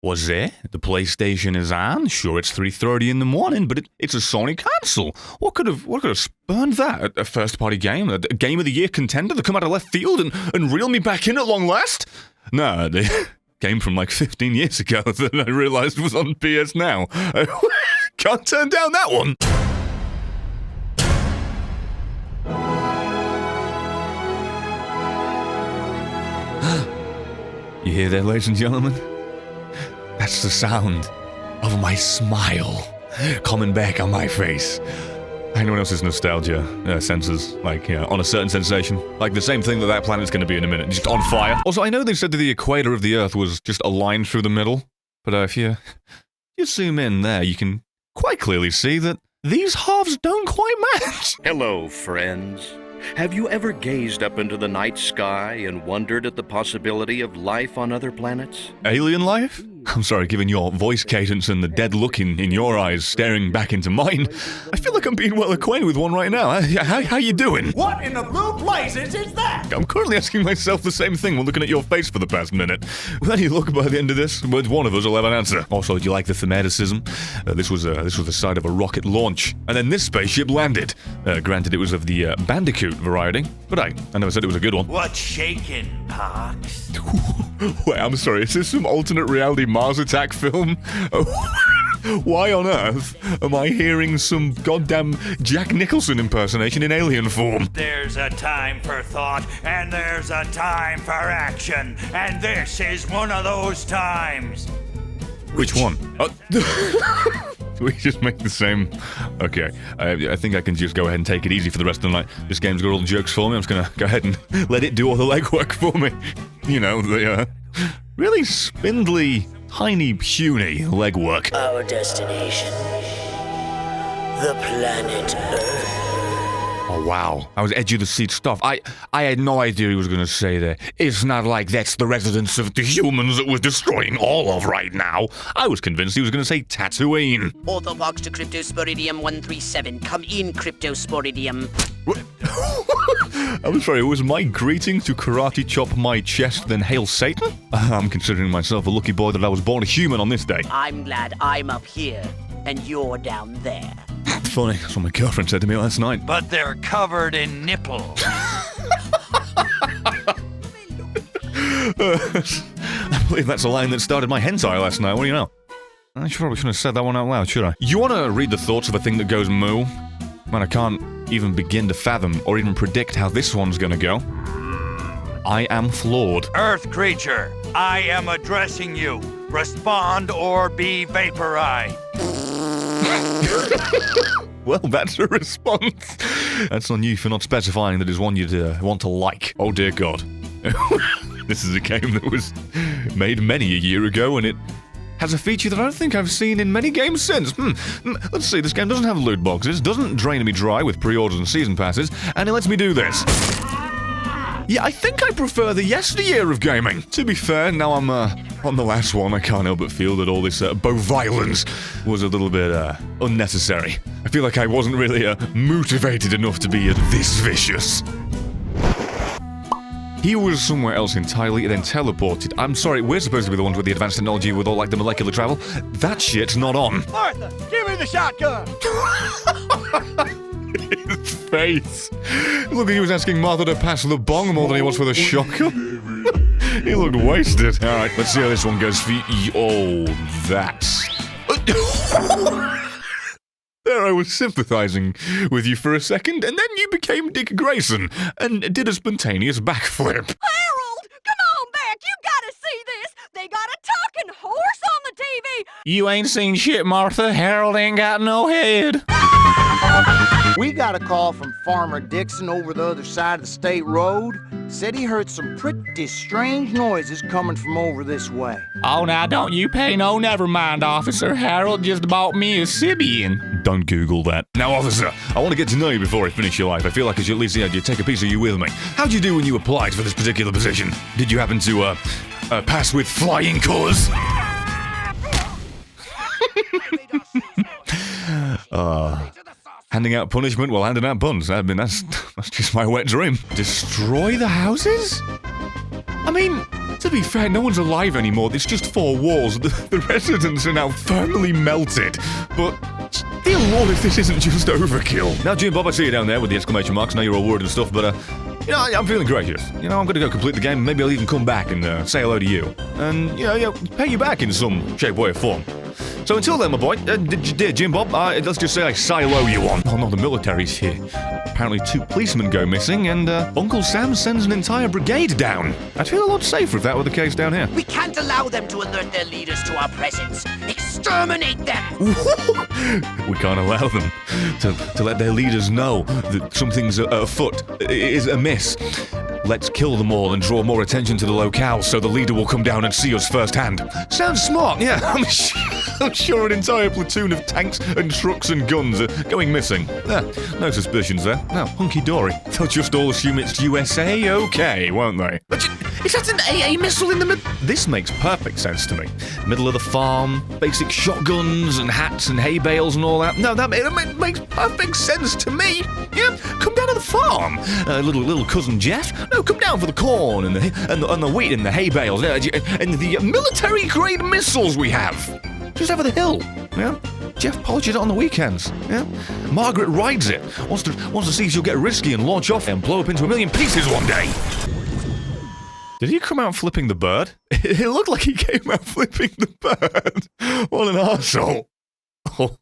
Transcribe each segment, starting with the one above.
Was there? The PlayStation is on. Sure, it's 3:30 in the morning, but it's a Sony console. What could have spurned that? A first-party game? A game of the year contender to come out of left field and reel me back in at long last? No, the game from like 15 years ago that I realized was on PS Now. Can't turn down that one. You hear that, ladies and gentlemen? That's the sound of my smile coming back on my face. Anyone else's nostalgia senses, like, on a certain sensation? Like the same thing that planet's going to be in a minute, just on fire. Also, I know they said that the equator of the Earth was just a line through the middle, but if you zoom in there, you can quite clearly see that these halves don't quite match. Hello, friends. Have you ever gazed up into the night sky and wondered at the possibility of life on other planets? Alien life? I'm sorry, given your voice cadence and the dead look in your eyes staring back into mine, I feel like I'm being well acquainted with one right now. How you doing? What in the blue blazes is that? I'm currently asking myself the same thing while looking at your face for the past minute. With any luck by the end of this, one of us will have an answer. Also, do you like the thematicism? This was the side of a rocket launch, and then this spaceship landed. Granted, it was of the Bandicoot variety, but I never said it was a good one. What's shaking, Pox? Wait, I'm sorry, is this some alternate reality Mars Attack film? Why on earth am I hearing some goddamn Jack Nicholson impersonation in alien form? There's a time for thought, and there's a time for action, and this is one of those times. Which one? We just make the same. Okay, I think I can just go ahead and take it easy for the rest of the night. This game's got all the jokes for me. I'm just gonna go ahead and let it do all the legwork for me. You know, the really spindly, tiny, puny legwork. Our destination, the planet Earth. Oh wow, I was edge of the seat stuff. I had no idea he was gonna say that. It's not like that's the residence of the humans that we're destroying all of right now. I was convinced he was gonna say Tatooine. Orthobox to Cryptosporidium 137. Come in, Cryptosporidium. I'm sorry, was my greeting to karate chop my chest then hail Satan? I'm considering myself a lucky boy that I was born a human on this day. I'm glad I'm up here, and you're down there. Funny, that's what my girlfriend said to me last night. But they're covered in nipples. I believe that's a line that started my hentai last night, what do you know? I probably shouldn't have said that one out loud, should I? You want to read the thoughts of a thing that goes moo? Man, I can't even begin to fathom or even predict how this one's gonna go. I am flawed. Earth creature, I am addressing you. Respond or be vaporized. Well, that's a response. That's on you for not specifying that is one you'd want to like. Oh dear God. This is a game that was made many a year ago, and it has a feature that I don't think I've seen in many games since. Let's see, this game doesn't have loot boxes, doesn't drain me dry with pre-orders and season passes, and it lets me do this. Yeah, I think I prefer the yesteryear of gaming. To be fair, now I'm on the last one, I can't help but feel that all this bow-violence was a little bit unnecessary. I feel like I wasn't really motivated enough to be this vicious. He was somewhere else entirely, then teleported. I'm sorry, we're supposed to be the ones with the advanced technology with all, like, the molecular travel. That shit's not on. Martha, give me the shotgun! His face. Look, he was asking Martha to pass the bong more than he was for the shotgun. He looked wasted. Alright, let's see how this one goes for you. Oh, that's... There I was sympathizing with you for a second, and then you became Dick Grayson and did a spontaneous backflip. Harold, come on back. You gotta see this. They got a talking horse on the TV. You ain't seen shit, Martha. Harold ain't got no head. We got a call from Farmer Dixon over the other side of the state road. Said he heard some pretty strange noises coming from over this way. Oh, now don't you pay no never mind, officer. Harold just bought me a Sibian. Don't Google that. Now, officer, I want to get to know you before I finish your life. I feel like I should at least you take a piece of you with me. How'd you do when you applied for this particular position? Did you happen to, pass with flying colors? Handing out punishment while handing out buns. I mean, that's just my wet dream. Destroy the houses? I mean, To be fair, no one's alive anymore. It's just 4 walls. The residents are now firmly melted. But, dear Lord, if this isn't just overkill. Now, Jim Bob, I see you down there with the exclamation marks. Now you're all worried and stuff, but, you know, I'm feeling gracious. You know, I'm going to go complete the game. Maybe I'll even come back and say hello to you. And, you know, pay you back in some shape, way, or form. So until then, my boy, dear Jim Bob, let's just say I silo you on. Oh no, the military's here. Apparently 2 policemen go missing, and Uncle Sam sends an entire brigade down. I'd feel a lot safer if that were the case down here. We can't allow them to alert their leaders to our presence. Exterminate them! We can't allow them to let their leaders know that something's afoot, is amiss. Let's kill them all and draw more attention to the locale so the leader will come down and see us firsthand. Sounds smart, yeah. I'm sure an entire platoon of tanks and trucks and guns are going missing. No suspicions there. No, hunky-dory. They'll just all assume it's USA okay, won't they? Is that an AA missile in the middle? This makes perfect sense to me. Middle of the farm, basic shotguns and hats and hay bales and all that. No, that makes perfect sense to me. Yeah, come down to the farm. Little cousin Jeff. No, come down for the corn and the wheat and the hay bales and the military-grade missiles we have. Just over the hill. Yeah. Jeff polishes it on the weekends. Yeah. Margaret rides it. Wants to see if she'll get risky and launch off and blow up into a million pieces one day. Did he come out flipping the bird? It looked like he came out flipping the bird. What an arsehole. Oh.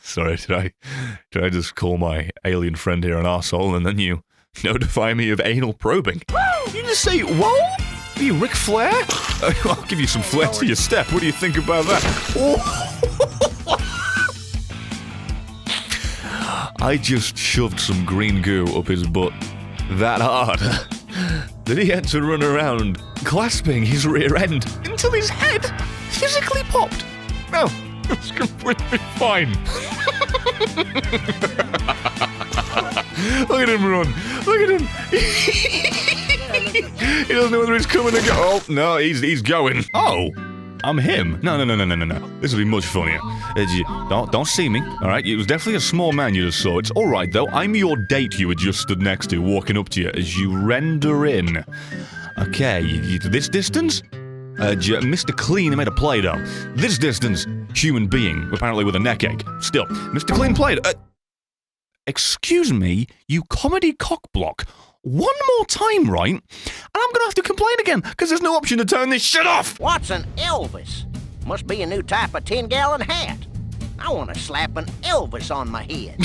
Sorry, did I just call my alien friend here an arsehole and then you notify me of anal probing? You just say, whoa? Are you Ric Flair? I'll give you some flair to your step. What do you think about that? Oh. I just shoved some green goo up his butt that hard that he had to run around clasping his rear end until his head physically popped. No, it's completely fine. Look at him run. Look at him. He doesn't know whether he's coming or go. Oh, no, he's going. Oh, I'm him. No. This will be much funnier. Don't see me, all right? It was definitely a small man you just saw. It's all right, though. I'm your date you had just stood next to, walking up to you as you render in. Okay, this distance? Mr. Clean made a Play-Doh. This distance, human being, apparently with a neck ache. Still, Mr. Clean Play-Doh. Excuse me, you comedy cockblock. One more time, right? And I'm gonna have to complain again, because there's no option to turn this shit off! What's an Elvis? Must be a new type of 10-gallon hat. I want to slap an Elvis on my head.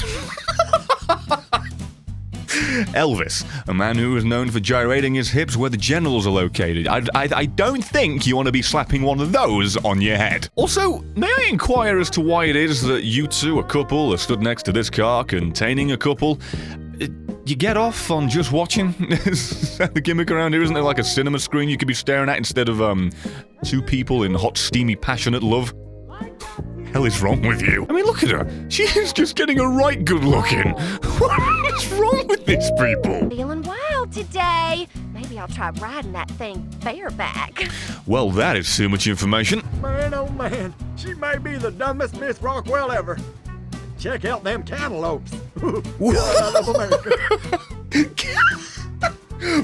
Elvis, a man who is known for gyrating his hips where the genitals are located. I don't think you want to be slapping one of those on your head. Also, may I inquire as to why it is that you two, a couple, are stood next to this car containing a couple? You get off on just watching? Is that the gimmick around here? Isn't there like a cinema screen you could be staring at instead of, 2 people in hot, steamy, passionate love? Hell is wrong with you? I mean, look at her. She is just getting a right good looking. What is wrong with these people? Feeling wild today. Maybe I'll try riding that thing bareback. Well, that is too much information. Man, oh man, she may be the dumbest Miss Rockwell ever. Check out them cantaloupes. God of America.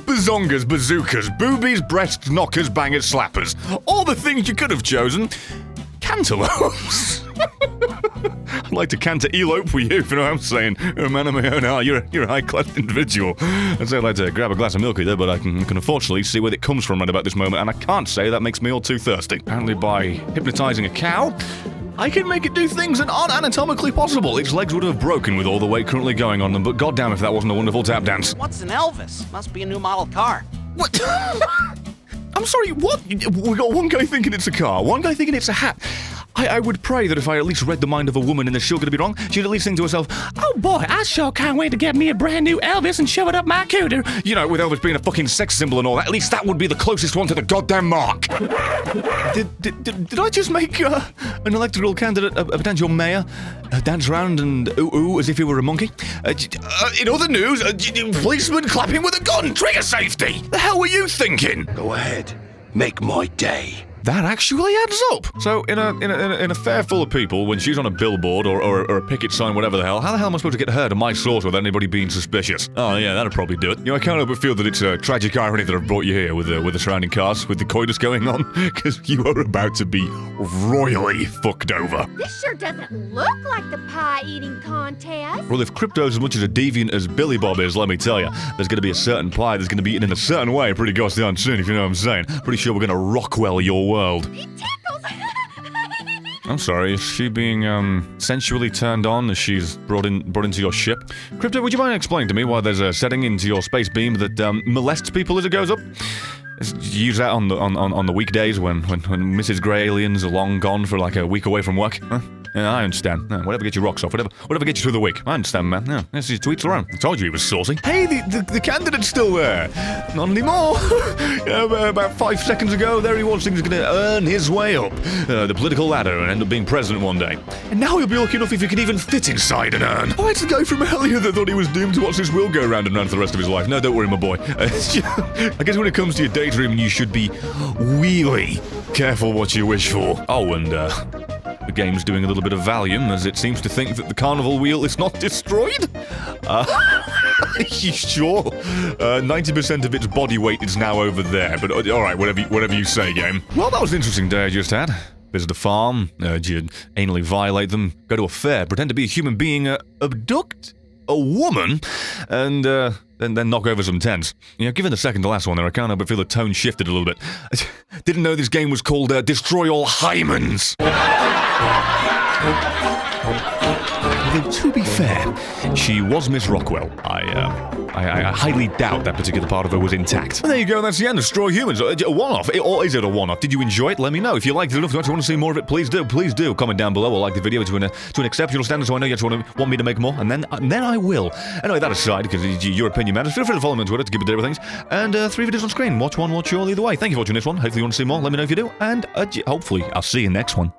Bazongas, bazookas, boobies, breasts, knockers, bangers, slappers. All the things you could have chosen. Cantaloupes. I'd like to canter-elope with you, if you know what I'm saying. You're a man of my own heart. You're a high-class individual. I'd say I'd like to grab a glass of milk with you, but I can unfortunately see where it comes from right about this moment, and I can't say that makes me all too thirsty. Apparently by hypnotizing a cow, I can make it do things that aren't anatomically possible. Its legs would have broken with all the weight currently going on them, but goddamn if that wasn't a wonderful tap dance. What's an Elvis? Must be a new model car. What? I'm sorry, what? We got one guy thinking it's a car, one guy thinking it's a hat. I would pray that if I at least read the mind of a woman and they're sure going to be wrong, she'd at least think to herself, oh boy, I sure can't wait to get me a brand new Elvis and shove it up my cooter. You know, with Elvis being a fucking sex symbol and all that, at least that would be the closest one to the goddamn mark. Did I just make an electoral candidate, a potential mayor, dance around and ooh as if he were a monkey? In other news, policeman clapping with a gun, trigger safety. The hell were you thinking? Go ahead, make my day. That actually adds up. So in a fair full of people, when she's on a billboard or a picket sign, whatever the hell, how the hell am I supposed to get her to my source without anybody being suspicious? Oh yeah, that'd probably do it. You know, I can't help but feel that it's a tragic irony that I've brought you here with the surrounding cars, with the coitus going on, because you are about to be royally fucked over. This sure doesn't look like the pie-eating contest. Well, if crypto's as much as a deviant as Billy Bob is, let me tell you, there's going to be a certain pie that's going to be eaten in a certain way pretty gosh darn soon, if you know what I'm saying. Pretty sure we're going to Rockwell your world. It tickles. I'm sorry, is she being, sensually turned on as she's brought into your ship? Crypto, would you mind explaining to me why there's a setting into your space beam that, molests people as it goes up? Use that on the weekdays when Mrs. Grey aliens are long gone for like a week away from work? Huh? Yeah, I understand. Yeah, whatever gets your rocks off, whatever gets you through the week. I understand, man. Yeah, that's his tweets around. I told you he was saucy. Hey, the candidate's still there. Not anymore. About 5 seconds ago, there he was, thinking he's going to earn his way up the political ladder and end up being president one day. And now he'll be lucky enough if he can even fit inside an urn. Oh, it's the guy from earlier that thought he was doomed to watch this wheel go round and round for the rest of his life. No, don't worry, my boy. I guess when it comes to your daydreaming, you should be really careful what you wish for. Oh, and the game's doing a little bit of Valium, as it seems to think that the carnival wheel is not destroyed? You sure? 90% of its body weight is now over there, but alright, whatever you say, game. Well, that was an interesting day I just had. Visit a farm, you anally violate them, go to a fair, pretend to be a human being, abduct a woman, and then knock over some tents. You know, given the second to last one there, I can't help but feel the tone shifted a little bit. Didn't know this game was called Destroy All Hymens. Although, to be fair, she was Miss Rockwell. I highly doubt that particular part of her was intact. Well, there you go, that's the end. Destroy Humans. A one-off? Or is it a one-off? Did you enjoy it? Let me know. If you liked it enough, if you want to see more of it, please do. Please do. Comment down below or like the video to an exceptional standard so I know you actually want me to make more, and then I will. Anyway, that aside, because your opinion matters, feel free to follow me on Twitter to keep it there with things. And 3 videos on screen. Watch one, watch all, either way. Thank you for watching this one. Hopefully you want to see more. Let me know if you do. And hopefully I'll see you next one.